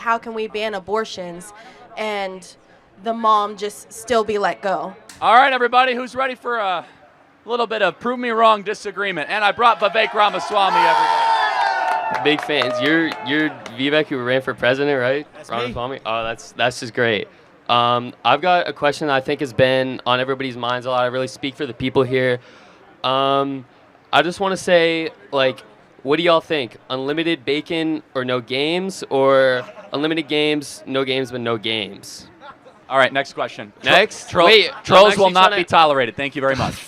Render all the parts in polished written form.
how can we ban abortions and the mom just still be let go? All right, everybody, who's ready for a little bit of prove me wrong disagreement? And I brought Vivek Ramaswamy, everybody. Big fans. You're Vivek, who ran for president, right? That's Ramaswamy. Oh, that's just great. I've got a question that I think has been on everybody's minds a lot. I really speak for the people here. I just want to say, like, what do y'all think? Unlimited bacon or no games, or unlimited games, no games, but no games? All right, next question. Next? Trolls will not be tolerated. Thank you very much.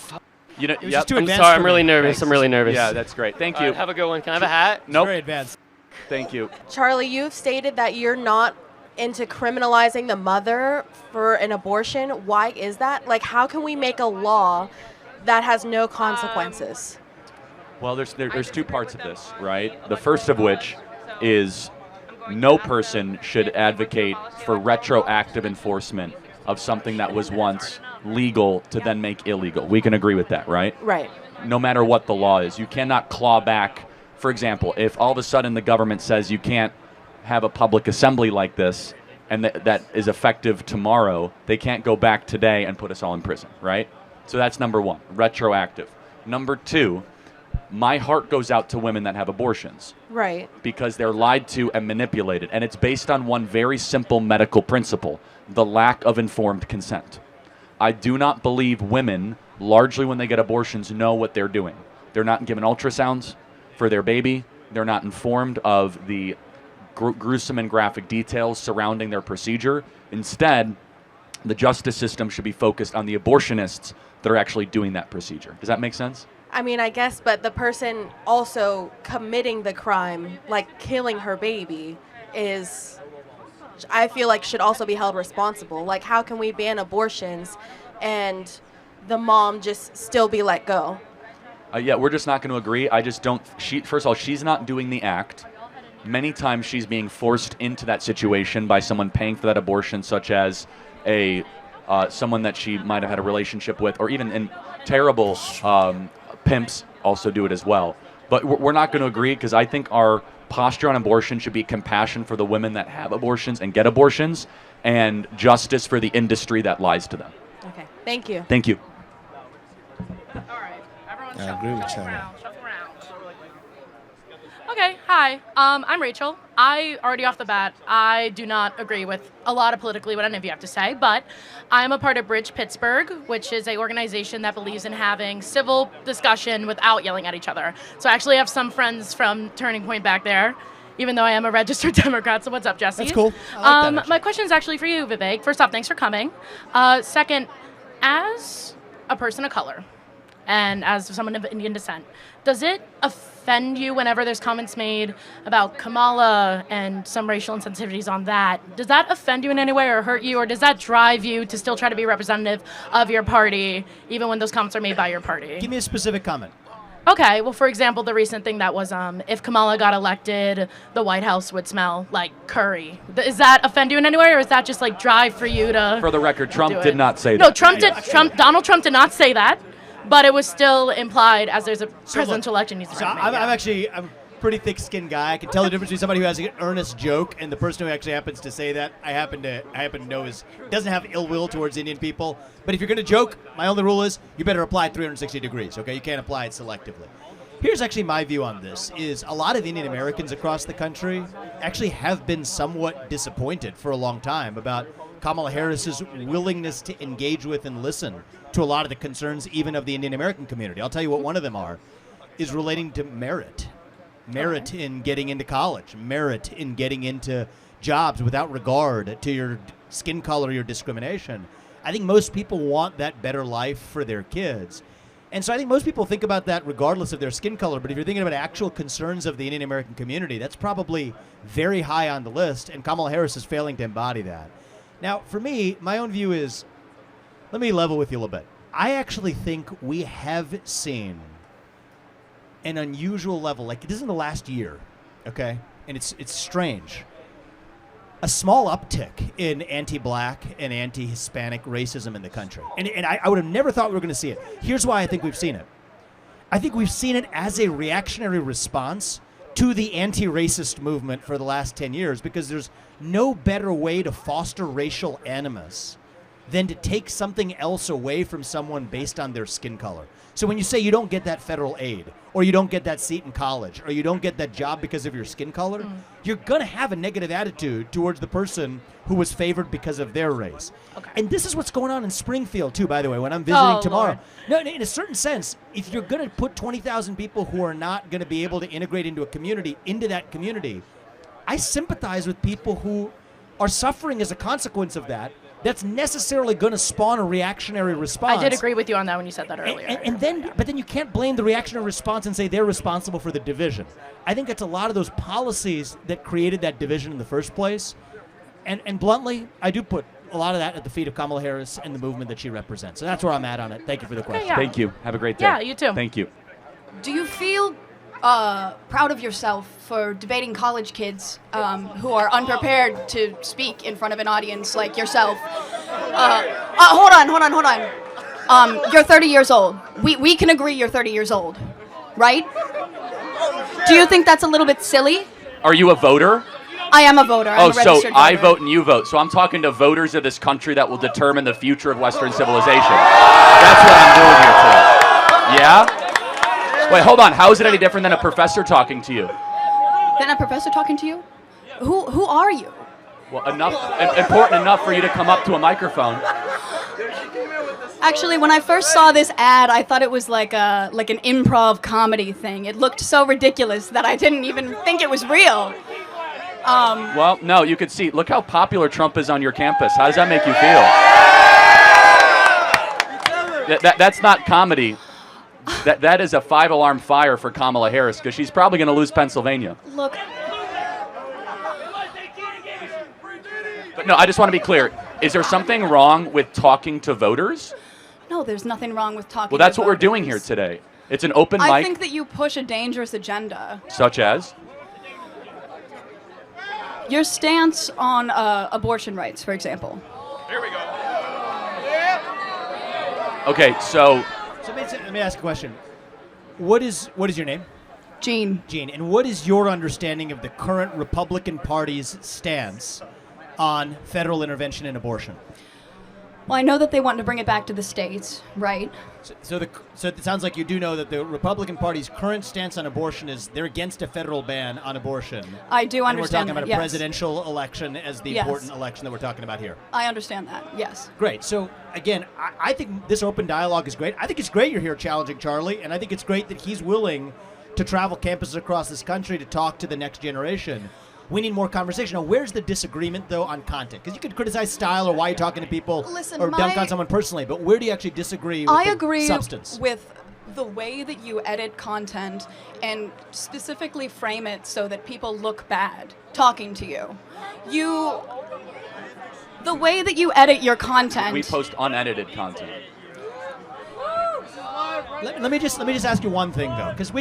You know, It was just too I'm advanced sorry, for I'm really me. nervous. I'm really nervous. Yeah, that's great. Thank you. Have a good one. Can I have a hat? Nope. Very advanced. Thank you. Charlie, you've stated that you're not into criminalizing the mother for an abortion. Why is that? Like, how can we make a law that has no consequences? Well, there's two parts of this, right? The first of which is no person should advocate for retroactive enforcement of something that was once legal to then make illegal. We can agree with that, right? Right. No matter what the law is. You cannot claw back. For example, if all of a sudden the government says you can't have a public assembly like this and that is effective tomorrow, they can't go back today and put us all in prison, right? So that's number one, retroactive. Number two, my heart goes out to women that have abortions. Right. Because they're lied to and manipulated. And it's based on one very simple medical principle, the lack of informed consent. I do not believe women, largely when they get abortions, know what they're doing. They're not given ultrasounds for their baby. They're not informed of the gruesome and graphic details surrounding their procedure. Instead, the justice system should be focused on the abortionists that are actually doing that procedure. Does that make sense? I mean, I guess, but the person also committing the crime, like killing her baby, is, I feel like, should also be held responsible. Like, how can we ban abortions and the mom just still be let go? Yeah, we're just not going to agree. I just don't. First of all, she's not doing the act. Many times she's being forced into that situation by someone paying for that abortion, such as someone that she might have had a relationship with, or even in terrible pimps also do it as well. But we're not going to agree, because I think our posture on abortion should be compassion for the women that have abortions and get abortions, and justice for the industry that lies to them. Okay, thank you. Thank you. All right, everyone I agree with Charlie. shuffle around. Okay, hi. I'm Rachel. I, already off the bat, I do not agree with a lot of politically what any of you have to say, but I'm a part of Bridge Pittsburgh, which is an organization that believes in having civil discussion without yelling at each other. So I actually have some friends from Turning Point back there, even though I am a registered Democrat. So what's up, Jesse? That's cool. I like that, my question is actually for you, Vivek. First off, thanks for coming. Second, as a person of color and as someone of Indian descent, does it offend you whenever there's comments made about Kamala and some racial insensitivities on that? Does that offend you in any way or hurt you, or does that drive you to still try to be representative of your party even when those comments are made by your party? Give me a specific comment. Okay, well, for example, the recent thing that was if Kamala got elected, the White House would smell like curry. Does that offend you in any way, or is that just like drive for you to? For the record, Trump do did it? not say No, that. Donald Trump did not say that, but it was still implied as there's a presidential look, election needs to So happen. I'm a pretty thick-skinned guy. I can tell the difference between somebody who has an earnest joke and the person who actually happens to say that. I happen to know doesn't have ill will towards Indian people. But if you're going to joke, my only rule is you better apply it 360 degrees. Okay, you can't apply it selectively. Here's actually my view on this: is a lot of Indian Americans across the country actually have been somewhat disappointed for a long time about Kamala Harris's willingness to engage with and listen to a lot of the concerns even of the Indian American community. I'll tell you what one of them is relating to merit. Merit in getting into college, merit in getting into jobs without regard to your skin color or your discrimination. I think most people want that better life for their kids. And so I think most people think about that regardless of their skin color, but if you're thinking about actual concerns of the Indian American community, that's probably very high on the list, and Kamala Harris is failing to embody that. Now, for me, my own view is, let me level with you a little bit. I actually think we have seen an unusual level, like this is in the last year, okay? And it's strange. A small uptick in anti-black and anti-Hispanic racism in the country. And I would have never thought we were going to see it. Here's why I think we've seen it. I think we've seen it as a reactionary response to the anti-racist movement for the last 10 years, because there's no better way to foster racial animus than to take something else away from someone based on their skin color. So when you say you don't get that federal aid, or you don't get that seat in college, or you don't get that job because of your skin color, you're going to have a negative attitude towards the person who was favored because of their race. Okay. And this is what's going on in Springfield, too, by the way, when I'm visiting tomorrow. Lord. No, in a certain sense, if you're going to put 20,000 people who are not going to be able to integrate into a community, into that community, I sympathize with people who are suffering as a consequence of that. That's necessarily going to spawn a reactionary response. I did agree with you on that when you said that earlier. But then you can't blame the reactionary response and say they're responsible for the division. I think it's a lot of those policies that created that division in the first place. And bluntly, I do put a lot of that at the feet of Kamala Harris and the movement that she represents. So that's where I'm at on it. Thank you for the question. yeah. Thank you. Have a great day. Yeah, you too. Thank you. Do you feel proud of yourself for debating college kids who are unprepared to speak in front of an audience like yourself? Hold on. You're 30 years old. We can agree you're 30 years old, right? Do you think that's a little bit silly? Are you a voter? I am a voter. I'm a so registered I voter. vote and you vote. So I'm talking to voters of this country that will determine the future of Western civilization. That's what I'm doing here today. Yeah? Wait, hold on. How is it any different than a professor talking to you? Then a professor talking to you? Who are you? Well, important enough for you to come up to a microphone. Actually, when I first saw this ad, I thought it was like an improv comedy thing. It looked so ridiculous that I didn't even think it was real. Well, no, you could see. Look how popular Trump is on your campus. How does that make you feel? That's not comedy. That is a 5-alarm fire for Kamala Harris, because she's probably going to lose Pennsylvania. Look, But no, I just want to be clear. Is there something wrong with talking to voters? no, there's nothing wrong with talking. Well, that's to what we're voters. doing here today. It's an open I mic, think that you push a dangerous agenda. such as. Your stance on abortion rights, for example. Okay, so So let me ask a question. What is your name? Gene. Gene, and what is your understanding of the current Republican Party's stance on federal intervention in abortion? Well, I know that they want to bring it back to the states, right? So it sounds like you do know that the Republican Party's current stance on abortion is they're against a federal ban on abortion. I do And we're understand talking that, about a yes. presidential election as the Yes. important election that we're talking about here. I understand that, yes. Great. So, again, I think this open dialogue is great. I think it's great you're here challenging Charlie, and I think it's great that he's willing to travel campuses across this country to talk to the next generation. We need more conversation. Now, where's the disagreement, though, on content? Because you could criticize style or why you're talking to people Listen, or dunk on someone personally, but where do you actually disagree with I the agree substance? with the way that you edit content and specifically frame it so that people look bad talking to you. The way that you edit your content. we post unedited content. Let me just ask you one thing though, because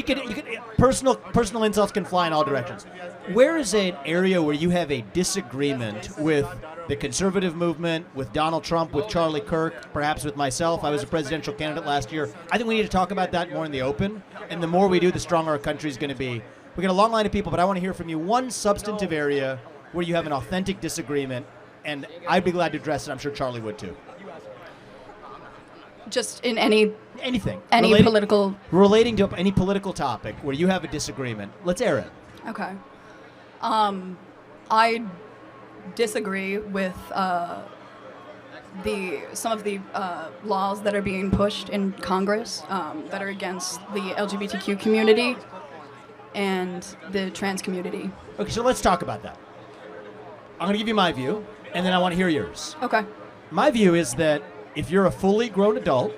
personal insults can fly in all directions. Where is an area where you have a disagreement with the conservative movement, with Donald Trump, with Charlie Kirk, perhaps with myself? I was a presidential candidate last year. I think we need to talk about that more in the open, and the more we do, the stronger our country is going to be. We got a long line of people, but I want to hear from you one substantive area where you have an authentic disagreement, and I'd be glad to address it. I'm sure Charlie would too. Just in anything. Political. Relating to any political topic where you have a disagreement. Let's air it. Okay. I disagree with some of the laws that are being pushed in Congress that are against the LGBTQ community and the trans community. Okay, so let's talk about that. I'm going to give you my view, and then I want to hear yours. Okay. My view is that if you're a fully grown adult,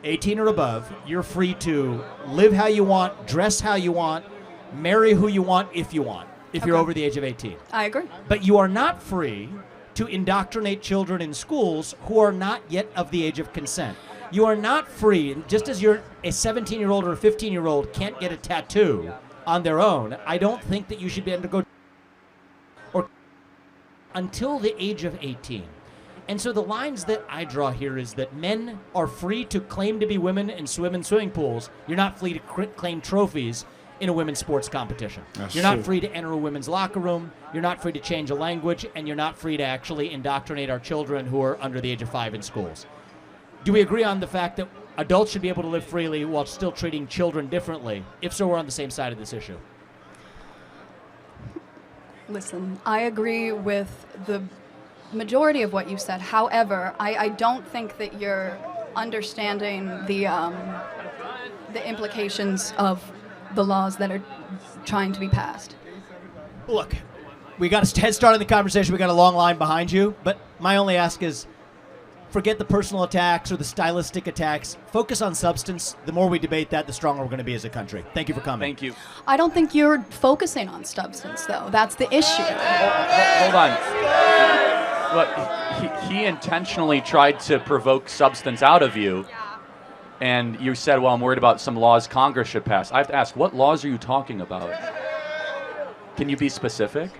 18 or above, you're free to live how you want, dress how you want, marry who you want if you want, if you're Okay. over the age of 18. I agree. But you are not free to indoctrinate children in schools who are not yet of the age of consent. You are not free, just as you're a 17-year-old or a 15-year-old can't get a tattoo on their own, I don't think that you should be able to go or until the age of 18. And so the lines that I draw here is that men are free to claim to be women and swim in swimming pools. You're not free to claim trophies. in a women's sports competition. That's You're not true. free to enter a women's locker room. You're not free to change a language, and you're not free to actually indoctrinate our children who are under the age of 5 in schools. Do we agree on the fact that adults should be able to live freely while still treating children differently? If so, we're on the same side of this issue. Listen, I agree with the majority of what you said. However, I don't think that you're understanding the implications of the laws that are trying to be passed. Look, we got a head start in the conversation. We got a long line behind you. But my only ask is, forget the personal attacks or the stylistic attacks. Focus on substance. The more we debate that, the stronger we're going to be as a country. Thank you for coming. Thank you. I don't think you're focusing on substance, though. That's the issue. Hold on. But he intentionally tried to provoke substance out of you, and you said, well, I'm worried about some laws Congress should pass. I have to ask, what laws are you talking about? Can you be specific?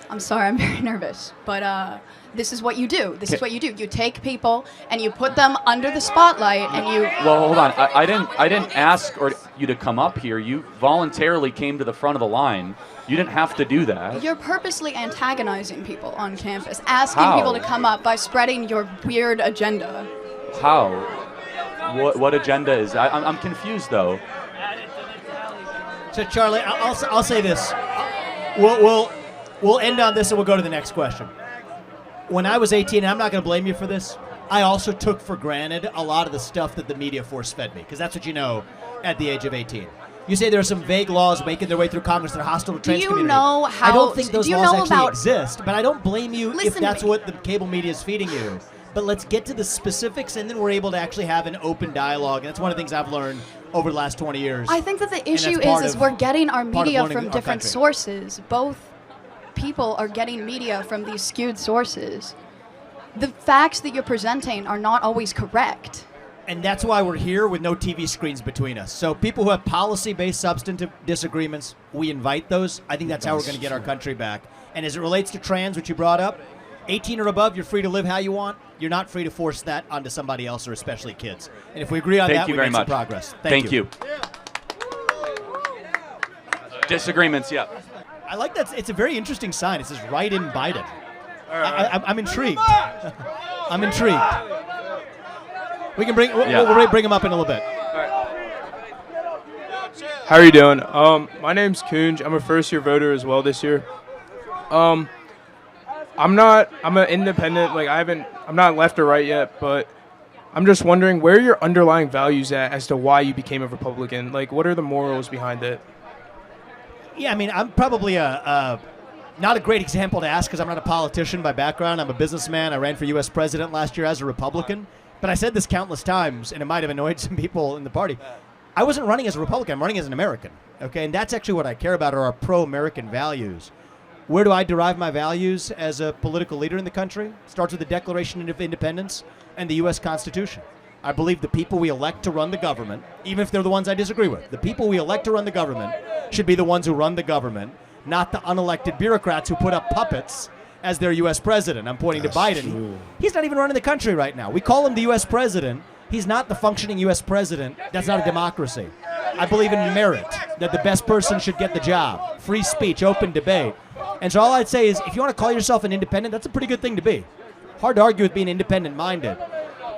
I'm sorry, I'm very nervous, but this is what you do. This is what you do. You take people and you put them under the spotlight, and you. Well, hold on. I didn't ask you to come up here. You voluntarily came to the front of the line. You didn't have to do that. You're purposely antagonizing people on campus, asking How? people to come up by spreading your weird agenda. How? What agenda is that? I'm confused though. So, Charlie, I'll say this. We'll end on this and we'll go to the next question. When I was 18, and I'm not going to blame you for this, I also took for granted a lot of the stuff that the media force-fed me, because that's what you know at the age of 18. You say there are some vague laws making their way through Congress that are hostile to trans community. know how- I don't think those do you laws know actually about- exist, but I don't blame you if Listen to that's me. what the cable media is feeding you. But let's get to the specifics, and then we're able to actually have an open dialogue. And that's one of the things I've learned over the last 20 years. I think that the that's issue part is of- we're getting our part of media learning from our different country. sources. Both people are getting media from these skewed sources. The facts that you're presenting are not always correct. And that's why we're here with no TV screens between us. So people who have policy-based substantive disagreements, we invite those. I think that's how we're going to get our country back. And as it relates to trans, which you brought up, 18 or above, you're free to live how you want. You're not free to force that onto somebody else, or especially kids. And if we agree on Thank that, you we very make some much. progress. Thank you. Disagreements, yeah. I like that. It's a very interesting sign. It says "Write in Biden." I'm intrigued. I'm intrigued. We can bring. We'll bring him up in a little bit. How are you doing? My name's Kunj. I'm a first-year voter as well this year. I'm an independent. I'm not left or right yet, but I'm just wondering where are your underlying values at as to why you became a Republican. Like, what are the morals behind it? Yeah, I mean, I'm probably not a great example to ask because I'm not a politician by background. I'm a businessman. I ran for U.S. president last year as a Republican. But I said this countless times, and it might have annoyed some people in the party. I wasn't running as a Republican. I'm running as an American. Okay, and that's actually what I care about are our pro-American values. Where do I derive my values as a political leader in the country? It starts with the Declaration of Independence and the U.S. Constitution. I believe the people we elect to run the government, even if they're the ones I disagree with, the people we elect to run the government should be the ones who run the government, not the unelected bureaucrats who put up puppets as their U.S. president. I'm pointing to Biden. true. He's not even running the country right now. We call him the U.S. president. He's not the functioning U.S. president. That's not a democracy. I believe in merit, that the best person should get the job. Free speech, open debate. And so all I'd say is if you want to call yourself an independent, that's a pretty good thing to be. Hard to argue with being independent-minded.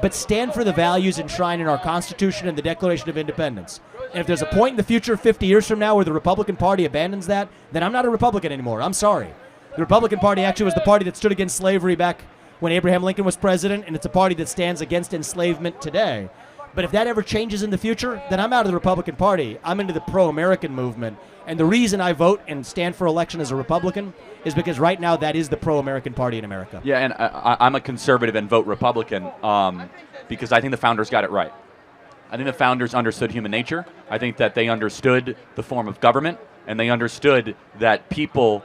But stand for the values enshrined in our Constitution and the Declaration of Independence. And if there's a point in the future, 50 years from now, where the Republican Party abandons that, then I'm not a Republican anymore. I'm sorry. The Republican Party actually was the party that stood against slavery back when Abraham Lincoln was president, and it's a party that stands against enslavement today. But if that ever changes in the future, then I'm out of the Republican Party. I'm into the pro-American movement. And the reason I vote and stand for election as a Republican is because right now that is the pro-American party in America. Yeah, and I'm a conservative and vote Republican because I think the founders got it right. I think the founders understood human nature. I think that they understood the form of government, and they understood that people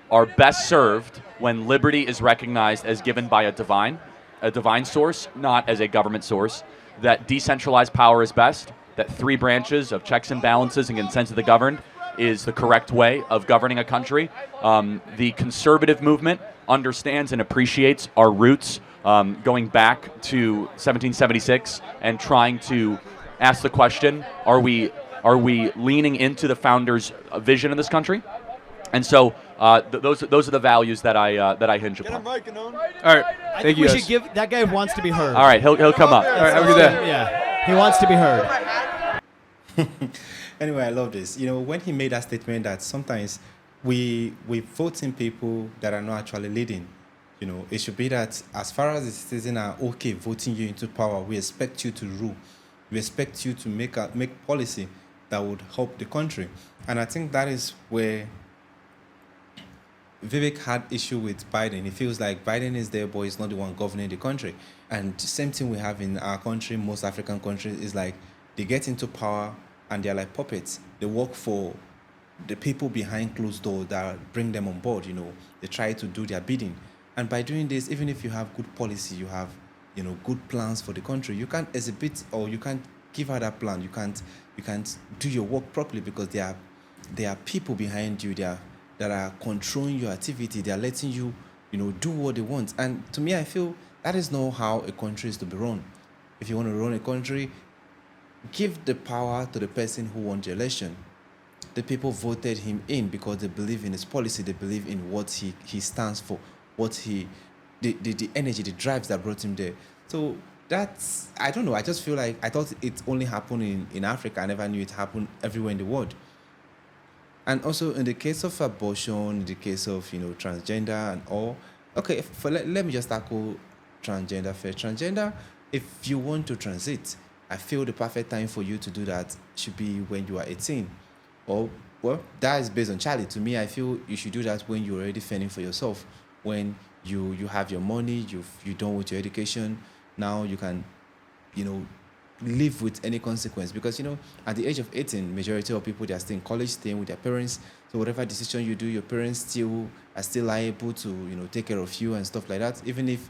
are best served when liberty is recognized as given by a divine source, not as a government source, that decentralized power is best, that 3 branches of checks and balances and consent of the governed is the correct way of governing a country. The conservative movement understands and appreciates our roots going back to 1776 and trying to ask the question, are we Are we leaning into the founders' vision of this country? And so those are the values that I hinge upon. All right. I Thank think you we guys. should give that guy wants to be heard. All right, he'll come up. All right. Have a good day. Yeah, he wants to be heard. Anyway, I love this. When he made that statement that sometimes we vote in people that are not actually leading. It should be that as far as the citizens are okay voting you into power, we expect you to rule. We expect you to make policy that would help the country. And I think that is where Vivek had issue with Biden. He feels like Biden is there, but he's not the one governing the country. And the same thing we have in our country, most African countries, is like they get into power and they're like puppets. They work for the people behind closed doors that bring them on board. They try to do their bidding. And by doing this, even if you have good policy, you have, good plans for the country, you can't exhibit or you can't give out that plan. You can't do your work properly because there are people behind you that are controlling your activity. They are letting you, do what they want. And to me, I feel that is not how a country is to be run. If you want to run a country, give the power to the person who won the election. The people voted him in because they believe in his policy. They believe in what he stands for, the energy, the drives that brought him there. So that's, I don't know. I just feel like I thought it only happened in Africa. I never knew it happened everywhere in the world. And also in the case of abortion, in the case of, transgender and all. Okay, let me just tackle transgender first. Transgender, if you want to transit, I feel the perfect time for you to do that should be when you are 18. Well, that is based on Charlie. To me, I feel you should do that when you're already fending for yourself. When you have your money, you're done with your education. Now you can, live with any consequence. Because, at the age of 18, majority of people, they are still in college, staying with their parents. So whatever decision you do, your parents are still liable to, take care of you and stuff like that. Even if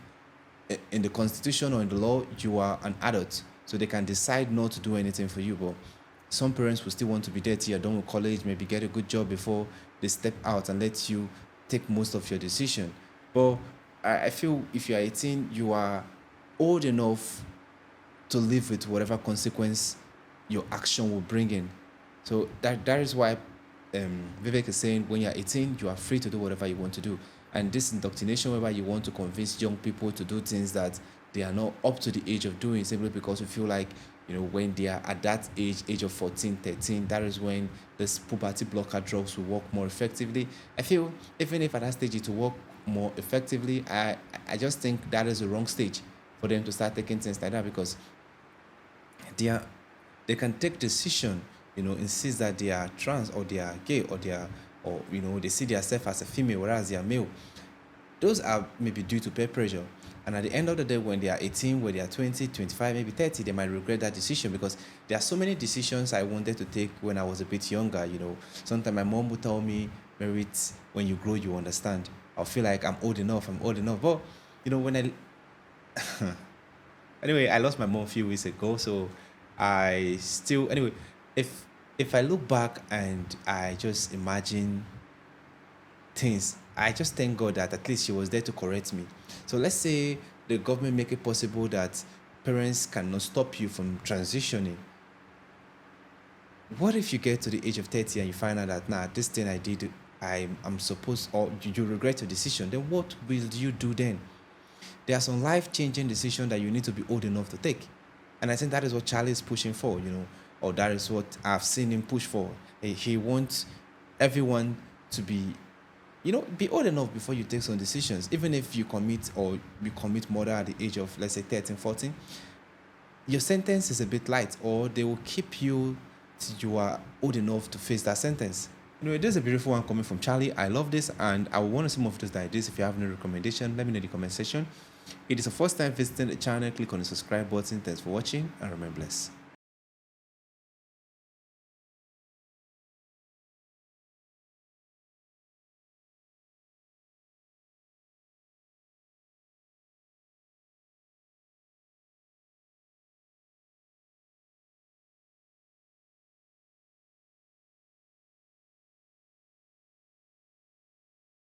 in the constitution or in the law, you are an adult. So they can decide not to do anything for you. But some parents will still want to be there till you're done with college, maybe get a good job before they step out and let you take most of your decision. But I feel if you're 18, you are old enough to live with whatever consequence your action will bring in. So that is why Vivek is saying when you're 18, you are free to do whatever you want to do. And this indoctrination whereby you want to convince young people to do things that they are not up to the age of doing simply because you feel like, when they are at that age of 14, 13, that is when this puberty blocker drugs will work more effectively. I feel even if at that stage it will work more effectively, I just think that is the wrong stage for them to start taking things like that because they can take decision, insist that they are trans or they are gay or they see themselves as a female whereas they are male. Those are maybe due to peer pressure. And at the end of the day, when they are 18, when they are 20, 25, maybe 30, they might regret that decision because there are so many decisions I wanted to take when I was a bit younger. Sometimes my mom would tell me, Merit, when you grow, you understand. I'll feel like I'm old enough. But, when anyway, I lost my mom a few weeks ago. So if I look back and I just imagine things, I just thank God that at least she was there to correct me. So let's say the government make it possible that parents cannot stop you from transitioning. What if you get to the age of 30 and you find out that, this thing I did, I'm supposed, or you regret your decision, then what will you do then? There are some life-changing decisions that you need to be old enough to take. And I think that is what Charlie is pushing for, or that is what I've seen him push for. He wants everyone to be old enough before you take some decisions. Even if you commit murder at the age of, let's say, 13, 14, your sentence is a bit light, or they will keep you till you are old enough to face that sentence. This is a beautiful one coming from Charlie. I love this, and I want to see more of this like this. If you have any recommendation, let me know in the comment section. It is the first time visiting the channel, click on the subscribe button. Thanks for watching, and remain blessed.